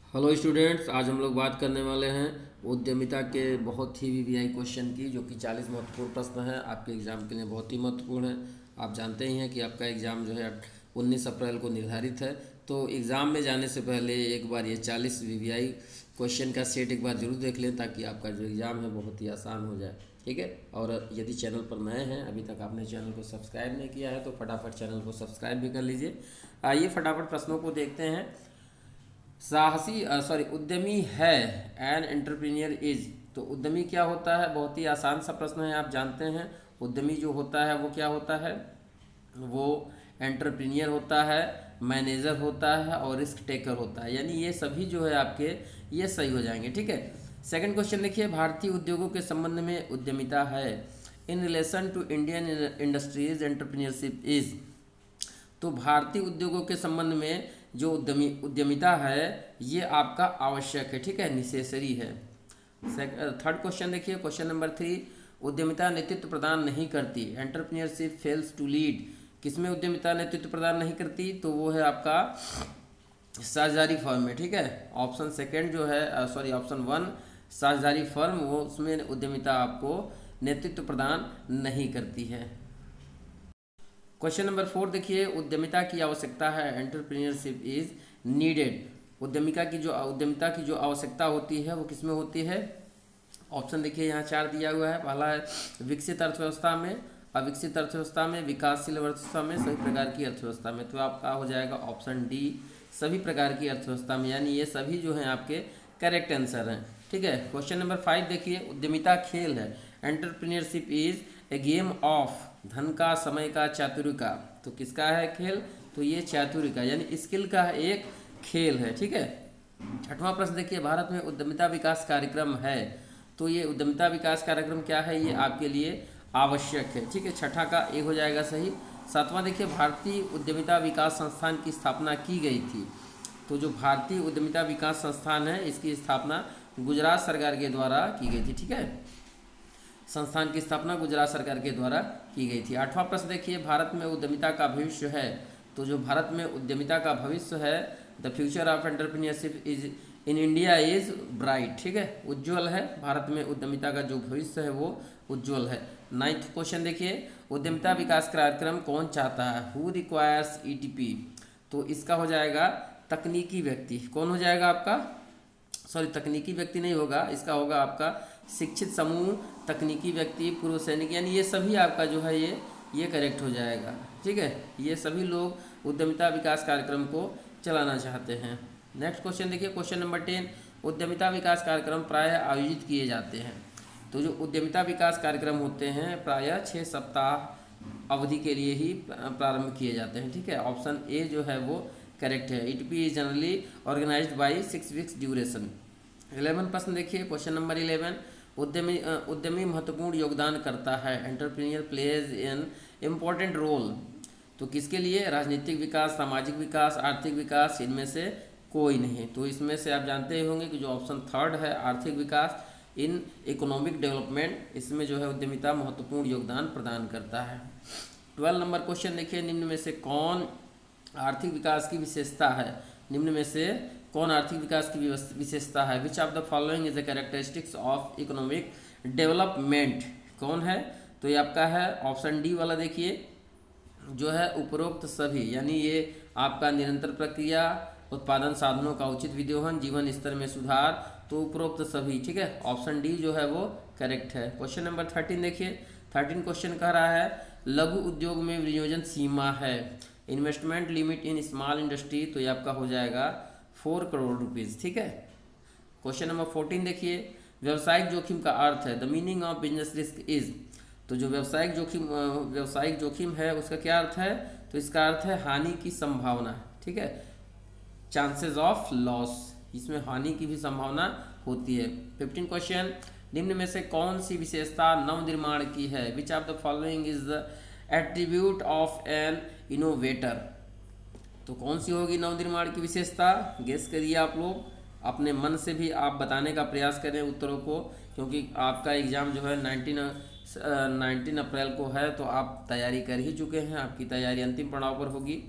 Hello students, आज हम लोग बात करने वाले हैं उद्यमिता के बहुत ही वीवीआई क्वेश्चन की, जो कि 40 महत्वपूर्ण प्रश्न हैं। आपके एग्ज़ाम के लिए बहुत ही महत्वपूर्ण है। आप जानते ही हैं कि आपका एग्ज़ाम जो है 19 अप्रैल को निर्धारित है। तो एग्ज़ाम में जाने से पहले एक बार ये 40 वीवीआई क्वेश्चन का सेट एक बार जरूर देख लें, ताकि आपका जो एग्ज़ाम है बहुत ही आसान हो जाए। ठीक है। और यदि चैनल पर नए हैं, अभी तक आपने चैनल को सब्सक्राइब नहीं किया है, तो फटाफट चैनल को सब्सक्राइब भी कर लीजिए। आइए फटाफट प्रश्नों को देखते हैं। उद्यमी है एन एंटरप्रेन्योर इज। तो उद्यमी क्या होता है? बहुत ही आसान सा प्रश्न है, आप जानते हैं। उद्यमी जो होता है वो क्या होता है? वो एंटरप्रेन्योर होता है, मैनेजर होता है और रिस्क टेकर होता है। यानी ये सभी जो है आपके ये सही हो जाएंगे। ठीक है। सेकंड क्वेश्चन देखिए, भारतीय उद्योगों के संबंध में उद्यमिता है in relation to Indian industries entrepreneurship is. तो भारतीय उद्योगों के संबंध में जो उद्यमिता है ये आपका आवश्यक है। ठीक है, निसेसरी है। थर्ड क्वेश्चन देखिए, क्वेश्चन नंबर 3, उद्यमिता नेतृत्व प्रदान नहीं करती, एंटरप्रेन्योरशिप फेल्स टू लीड। किसमें उद्यमिता नेतृत्व प्रदान नहीं करती? तो वो है आपका साझेदारी फर्म में। ठीक है, ऑप्शन सेकंड जो है ऑप्शन 1 साझेदारी फर्म, वो उसमें उद्यमिता आपको नेतृत्व प्रदान नहीं करती है। क्वेश्चन नंबर 4 देखिए, उद्यमिता की आवश्यकता है, एंटरप्रेन्योरशिप इज नीडेड। उद्यमिता की जो आवश्यकता होती है वो किसमें होती है? ऑप्शन देखिए यहाँ 4 दिया हुआ है। पहला है विकसित अर्थव्यवस्था में, अविकसित अर्थव्यवस्था में, विकासशील अर्थव्यवस्था में, सभी प्रकार की अर्थव्यवस्था में। तो आपका हो जाएगा ऑप्शन डी, सभी प्रकार की अर्थव्यवस्था में। यानी ये सभी जो हैं आपके करेक्ट आंसर हैं। ठीक है। क्वेश्चन नंबर 5 देखिए, उद्यमिता खेल है, entrepreneurship is a game of, धन का, समय का, चातुर्य का। तो किसका है खेल? तो ये चातुर्य का, यानी स्किल का एक खेल है। ठीक है। छठवां प्रश्न देखिए, भारत में उद्यमिता विकास कार्यक्रम है। तो ये उद्यमिता विकास कार्यक्रम क्या है? ये आपके लिए आवश्यक है। ठीक है, छठा का एक हो जाएगा सही। सातवां देखिए, भारतीय उद्यमिता विकास संस्थान की स्थापना की गई थी। तो जो भारतीय उद्यमिता विकास संस्थान है इसकी स्थापना गुजरात सरकार के द्वारा की गई थी। ठीक है, संस्थान की स्थापना गुजरात सरकार के द्वारा की गई थी। आठवां प्रश्न देखिए, भारत में उद्यमिता का भविष्य है। तो जो भारत में उद्यमिता का भविष्य है, the future of entrepreneurship is in India is bright. ठीक है, उज्ज्वल है। भारत में उद्यमिता का जो भविष्य है वो उज्ज्वल है। 9वां क्वेश्चन देखिए, उद्यमिता विकास कार्यक्रम कौन चाहता है? Who requires ETP. तो इसका हो जाएगा तकनीकी व्यक्ति। कौन हो जाएगा आपका? तकनीकी व्यक्ति नहीं होगा, इसका होगा आपका शिक्षित समूह, तकनीकी व्यक्ति, पूर्व सैनिक। यानी ये सभी आपका जो है ये करेक्ट हो जाएगा। ठीक है, ये सभी लोग उद्यमिता विकास कार्यक्रम को चलाना चाहते हैं। नेक्स्ट क्वेश्चन देखिए, क्वेश्चन नंबर 10, उद्यमिता विकास कार्यक्रम प्रायः आयोजित किए जाते हैं। तो जो उद्यमिता विकास कार्यक्रम होते हैं प्रायः 6 सप्ताह अवधि के लिए ही प्रारंभ किए जाते हैं। ठीक है, ऑप्शन ए जो है वो करेक्ट है। It is generally organised by 6 weeks duration. 11 प्रश्न देखिए, क्वेश्चन नंबर 11, उद्यमी महत्वपूर्ण योगदान करता है, entrepreneur plays an important role. तो किसके लिए? राजनीतिक विकास, सामाजिक विकास, आर्थिक विकास, इनमें से कोई नहीं। तो इसमें से आप जानते होंगे कि जो ऑप्शन 3 है, आर्थिक विकास इन इकोनॉमिक डेवलपमेंट, इसमें जो है उद्यमिता महत्वपूर्ण योगदान प्रदान करता है। 12 नंबर क्वेश्चन देखिए, निम्न में से कौन आर्थिक विकास की विशेषता है? निम्न में से कौन आर्थिक विकास की विशेषता है? Which of the following is the characteristics of economic development. कौन है? तो ये आपका है ऑप्शन डी वाला। देखिए जो है उपरोक्त सभी, यानी ये आपका निरंतर प्रक्रिया, उत्पादन साधनों का उचित विद्योहन, जीवन स्तर में सुधार, तो उपरोक्त सभी। ठीक है, ऑप्शन डी जो है वो करेक्ट है। क्वेश्चन नंबर 13 देखिए, 13 क्वेश्चन कह रहा है लघु उद्योग में विनियोजन सीमा है, investment limit in small industry. तो ये आपका हो जाएगा 4 करोड़ रुपीज़। ठीक है। क्वेश्चन नंबर 14 देखिए, व्यवसायिक जोखिम का अर्थ है, the meaning of business risk is. तो जो व्यवसायिक जोखिम है उसका क्या अर्थ है? तो इसका अर्थ है हानि की संभावना। ठीक है, चांसेस ऑफ लॉस, इसमें हानि की भी संभावना होती है। 15 क्वेश्चन, निम्न में से कौन सी विशेषता नवनिर्माण की है? Which of the following is the attribute of N innovator. तो कौन सी होगी नवनिर्माण की विशेषता? गेस करिए आप लोग, अपने मन से भी आप बताने का प्रयास करें उत्तरों को, क्योंकि आपका एग्ज़ाम जो है 19 अप्रैल को है। तो आप तैयारी कर ही चुके हैं, आपकी तैयारी अंतिम पड़ाव पर होगी।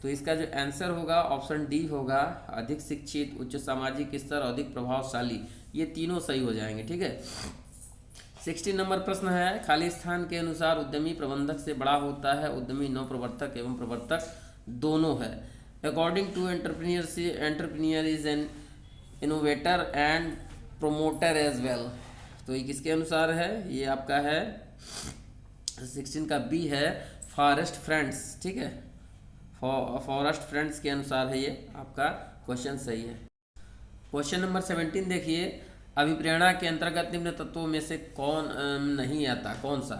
तो इसका जो आंसर होगा ऑप्शन डी होगा, अधिक शिक्षित, उच्च सामाजिक स्तर, अधिक प्रभावशाली। ये तीनों सही हो जाएंगे, ठीक है। 16 नंबर प्रश्न है, खाली स्थान के अनुसार उद्यमी प्रबंधक से बड़ा होता है, उद्यमी नवप्रवर्तक एवं प्रवर्तक दोनों है। According to entrepreneur is an innovator and promoter as well. तो ये किसके अनुसार है? ये आपका है 16 का बी है, फॉरेस्ट फ्रेंड्स, ठीक है, फॉरेस्ट फ्रेंड्स के अनुसार है ये आपका क्वेश्चन सही है। क्वेश्चन नंबर 17 देखिए, अभिप्रेरणा के अंतर्गत निम्न तत्वों में से कौन नहीं आता, कौन सा?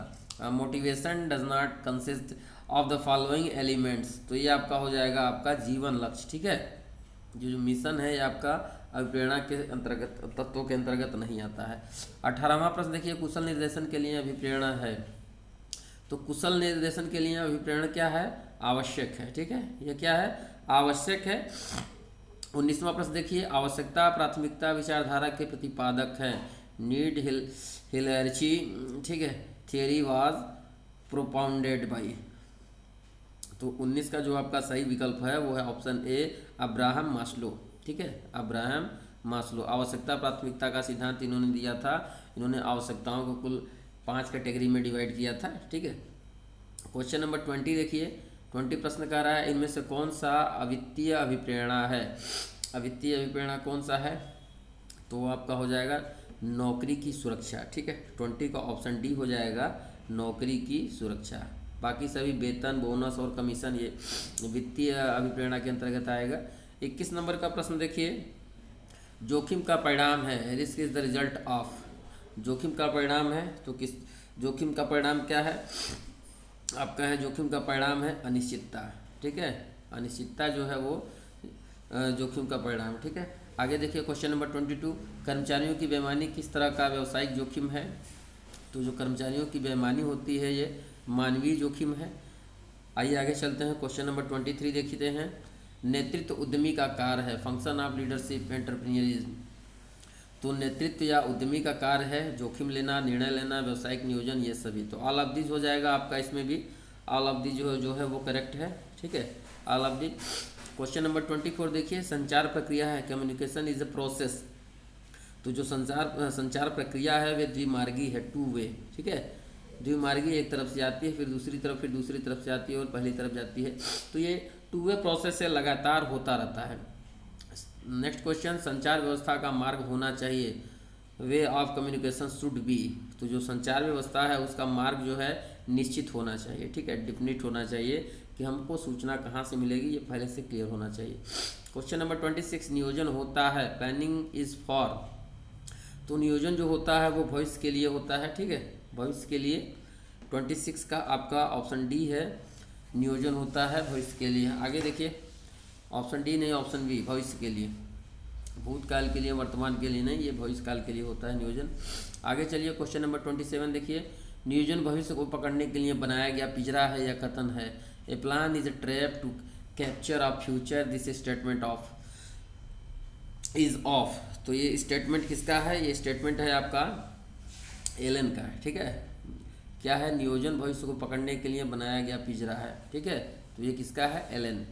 Motivation does not consist of the following elements. तो ये आपका हो जाएगा आपका जीवन लक्ष्य, ठीक है। जो मिशन है ये आपका अभिप्रेरणा के अंतर्गत, तत्वों के अंतर्गत नहीं आता है। 18वां प्रश्न देखिए, कुशल निर्देशन के लिए अभिप्रेरणा है। तो कुशल निर्देशन के लिए अभिप्रेरणा क्या है? आवश्यक है, ठीक है, ये क्या है? आवश्यक है। 19वां प्रश्न देखिए, आवश्यकता प्राथमिकता विचारधारा के प्रतिपादक है। नीड हिलर्ची, ठीक है, थियरी वाज प्रोपाउंडेड बाई। तो 19 का जो आपका सही विकल्प है वो है ऑप्शन ए, अब्राहम मास्लो, ठीक है, अब्राहम मास्लो। आवश्यकता प्राथमिकता का सिद्धांत इन्होंने दिया था। इन्होंने आवश्यकताओं को कुल 5 कैटेगरी में डिवाइड किया था, ठीक है। क्वेश्चन नंबर 20 देखिए, 20 प्रश्न कह रहा है, इनमें से कौन सा अवित्तीय अभिप्रेरणा है? अवित्तीय अभिप्रेरणा कौन सा है? तो आपका हो जाएगा नौकरी की सुरक्षा, ठीक है। 20 का ऑप्शन डी हो जाएगा, नौकरी की सुरक्षा। बाकी सभी वेतन, बोनस और कमीशन ये वित्तीय अभिप्रेरणा के अंतर्गत आएगा। 21 नंबर का प्रश्न देखिए, जोखिम का परिणाम है, risk is the result of. जोखिम का परिणाम है तो किस, जोखिम का परिणाम क्या है आपका? है जोखिम का परिणाम है अनिश्चितता, ठीक है, अनिश्चितता जो है वो जोखिम का परिणाम, ठीक है। आगे देखिए क्वेश्चन नंबर 22, कर्मचारियों की बेईमानी किस तरह का व्यावसायिक जोखिम है? तो जो कर्मचारियों की बेईमानी होती है ये मानवीय जोखिम है। आइए आगे चलते हैं, क्वेश्चन नंबर 23 देखते हैं, नेतृत्व उद्यमी का कार्य है, फंक्शन ऑफ लीडरशिप एंटरप्रेन्योरिज्म। तो नेतृत्व या उद्यमी का कार्य है जोखिम लेना, निर्णय लेना, व्यावसायिक नियोजन, ये सभी। तो ऑल ऑफ दिस हो जाएगा आपका, इसमें भी ऑल ऑफ दिस जो है वो करेक्ट है, ठीक है, all of this. Question number 24 देखिए, संचार प्रक्रिया है, कम्युनिकेशन इज अ प्रोसेस। तो जो संचार प्रक्रिया है वे द्विमार्गी है, 2 वे, ठीक है। द्विमार्गी, एक तरफ से आती है फिर दूसरी तरफ, फिर दूसरी तरफ से आती है और पहली तरफ जाती है। तो ये 2 वे प्रोसेस से लगातार होता रहता है। नेक्स्ट क्वेश्चन, संचार व्यवस्था का मार्ग होना चाहिए, way of communication should be. तो जो संचार व्यवस्था है उसका मार्ग जो है निश्चित होना चाहिए, ठीक है, डिफिनिट होना चाहिए कि हमको सूचना कहाँ से मिलेगी, ये पहले से क्लियर होना चाहिए। क्वेश्चन नंबर 26, नियोजन होता है, प्लानिंग इज फॉर। तो नियोजन जो होता है वो भविष्य के लिए होता है, ठीक है, भविष्य के लिए। 26 का आपका ऑप्शन डी है, नियोजन होता है भविष्य के लिए। आगे देखिए, ऑप्शन डी नहीं, ऑप्शन बी, भविष्य के लिए, भूतकाल के लिए, वर्तमान के लिए नहीं, ये भविष्य काल के लिए होता है नियोजन। आगे चलिए क्वेश्चन नंबर 27 देखिए, नियोजन भविष्य को पकड़ने के लिए बनाया गया पिंजरा है या कथन है? A plan is a trap to capture of future, this statement of is of. तो ये स्टेटमेंट किसका है? ये स्टेटमेंट है आपका एलन का, ठीक है। क्या है? नियोजन भविष्य को पकड़ने के लिए बनाया गया पिंजरा है, ठीक है। तो ये किसका है? एलन।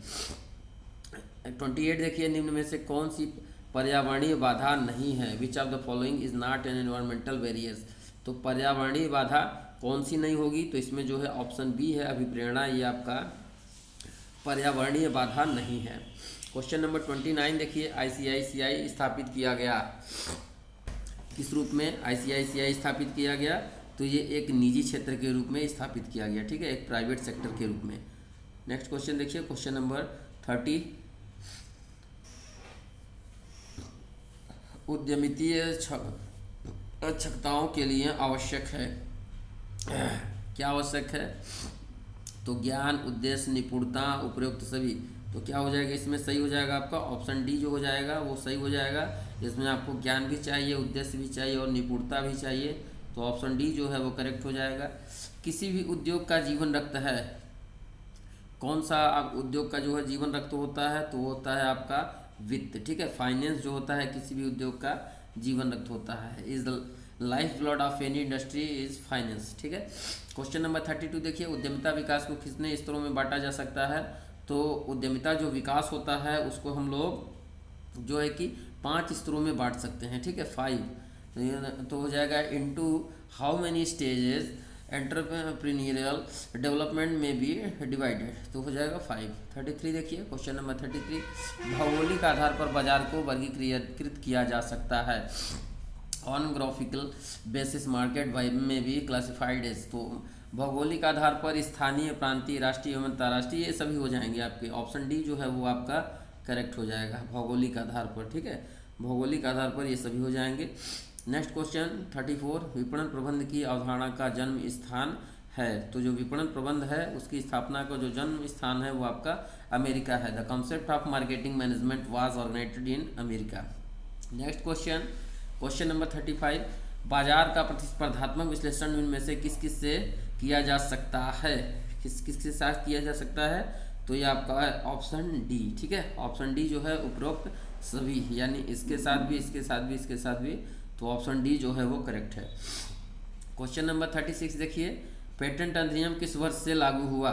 28 देखिए, निम्न में से कौन सी पर्यावरणीय बाधा नहीं है? Which of the following is not an environmental various. तो पर्यावरणीय बाधा कौन सी नहीं होगी? तो इसमें जो है ऑप्शन बी है, अभिप्रेरणा, ये आपका पर्यावरणीय बाधा नहीं है। क्वेश्चन नंबर 29 देखिए, आईसीआईसीआई स्थापित किया गया, किस रूप में आईसीआईसीआई स्थापित किया गया? तो ये एक निजी क्षेत्र के रूप में स्थापित किया गया, ठीक है, एक प्राइवेट सेक्टर के रूप में। नेक्स्ट क्वेश्चन देखिए, क्वेश्चन नंबर 30, उद्यमितीय क्षमताओं के लिए आवश्यक है, क्या आवश्यक है? तो ज्ञान, उद्देश्य, निपुणता, उपयुक्त सभी। तो क्या हो जाएगा इसमें? सही हो जाएगा आपका ऑप्शन डी जो हो जाएगा वो सही हो जाएगा। इसमें आपको ज्ञान भी चाहिए, उद्देश्य भी चाहिए और निपुणता भी चाहिए, तो ऑप्शन डी जो है वो करेक्ट हो जाएगा। किसी भी उद्योग का जीवन रक्त है, कौन सा उद्योग का जो है जीवन रक्त होता है? तो होता है आपका वित्त, ठीक है, फाइनेंस जो होता है किसी भी उद्योग का जीवन रक्त होता है। Is the life blood of any industry is finance, ठीक है। क्वेश्चन नंबर 32 देखिए, उद्यमिता विकास को कितने स्तरों में बांटा जा सकता है? तो तो उद्यमिता जो विकास होता है उसको हम लोग जो है कि 5 स्तरों में बांट सकते हैं, ठीक है, 5। तो हो जाएगा into how many stages entrepreneurial development में बी डिवाइडेड, तो हो जाएगा 5। 33 देखिए, क्वेश्चन नंबर 33, भौगोलिक आधार पर बाजार को वर्गीकृत किया जा सकता है। ऑन ग्राफिकल बेसिस मार्केट में भी क्लासिफाइड एज, तो भौगोलिक आधार पर स्थानीय, प्रांतीय, राष्ट्रीय एवं अंतर्राष्ट्रीय ये सभी हो जाएंगे आपके। ऑप्शन डी जो है वो आपका करेक्ट हो जाएगा, भौगोलिक आधार पर, ठीक है, भौगोलिक आधार पर ये सभी हो जाएंगे। नेक्स्ट क्वेश्चन 34, विपणन प्रबंध की अवधारणा का जन्म स्थान है, तो जो विपणन प्रबंध है उसकी स्थापना का जो जन्म स्थान है वो आपका अमेरिका है। The concept of marketing management was organised in America. Next question number 35, बाजार का प्रतिस्पर्धात्मक विश्लेषण इनमें से किस किस से किया जा सकता है, किस किस के साथ किया जा सकता है, तो ये आपका है ऑप्शन डी, ठीक है, ऑप्शन डी जो है उपरोक्त सभी, यानी इसके साथ भी, इसके साथ भी, इसके साथ भी, तो ऑप्शन डी जो है वो करेक्ट है। क्वेश्चन नंबर 36 देखिए, पेटेंट अधिनियम किस वर्ष से लागू हुआ?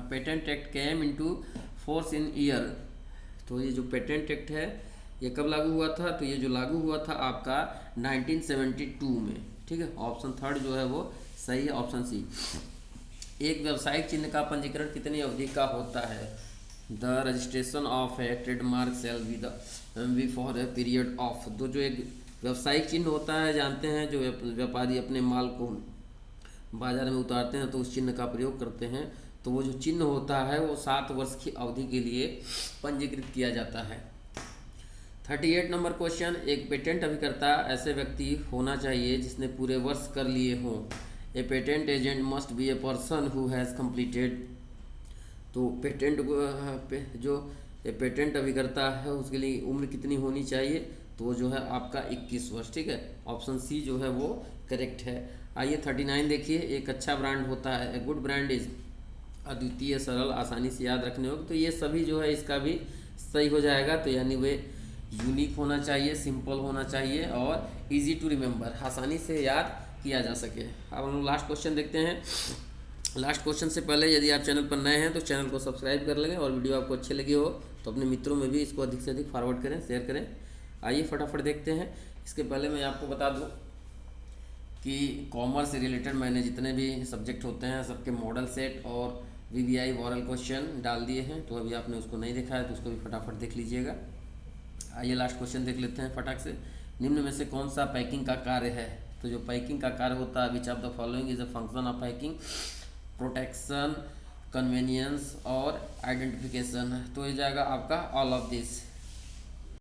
Patent act came into force in year, तो ये जो पेटेंट एक्ट है ये कब लागू हुआ था? तो ये जो लागू हुआ था आपका 1972 में, ठीक है, ऑप्शन थर्ड जो है वो सही है, ऑप्शन सी। एक व्यावसायिक चिन्ह का पंजीकरण कितनी अवधि का होता है? The registration of a trademark shall be for a period of, तो जो एक व्यावसायिक चिन्ह होता है, जानते हैं, जो व्यापारी अपने माल को बाजार में उतारते हैं तो उस चिन्ह का प्रयोग करते हैं, तो वो जो चिन्ह होता है वो 7 वर्ष की अवधि के लिए पंजीकृत किया जाता है। 38 नंबर क्वेश्चन, एक पेटेंट अभिकर्ता ऐसे व्यक्ति होना चाहिए जिसने पूरे वर्ष कर लिए हों। ए patent agent must be a person who has completed, तो जो पेटेंट अभिकर्ता है उसके लिए उम्र कितनी होनी चाहिए? तो जो है आपका 21 वर्ष, ठीक है, ऑप्शन सी जो है वो करेक्ट है। आइए 39 देखिए, एक अच्छा ब्रांड होता है, ए गुड ब्रांड इज अद्वितीय, सरल, आसानी से याद रखने होगा, तो ये सभी जो है इसका भी सही हो जाएगा, तो यानी वे यूनिक होना चाहिए, सिंपल होना चाहिए और इजी टू रिमेंबर, आसानी से याद किया जा सके। अब हम लोग लास्ट क्वेश्चन देखते हैं। लास्ट क्वेश्चन से पहले यदि आप चैनल पर नए हैं तो चैनल को सब्सक्राइब कर लेंगे, और वीडियो आपको अच्छी लगी हो तो अपने मित्रों में भी इसको अधिक से अधिक फॉरवर्ड करें, शेयर करें। आइए फटाफट देखते हैं। इसके पहले मैं आपको बता दूं कि कॉमर्स से रिलेटेड मैंने जितने भी सब्जेक्ट होते हैं सबके मॉडल सेट और VBI वॉरल क्वेश्चन डाल दिए हैं, तो अभी आपने उसको नहीं देखा है तो उसको भी फटाफट देख लीजिएगा। आइए लास्ट क्वेश्चन देख लेते हैं फटाक से। निम्न में से कौन सा पैकिंग का कार्य है? तो जो पैकिंग का कार्य होता है, which of the following is a function of packing? Protection, convenience और आइडेंटिफिकेशन, तो ये जाएगा आपका ऑल ऑफ दिस।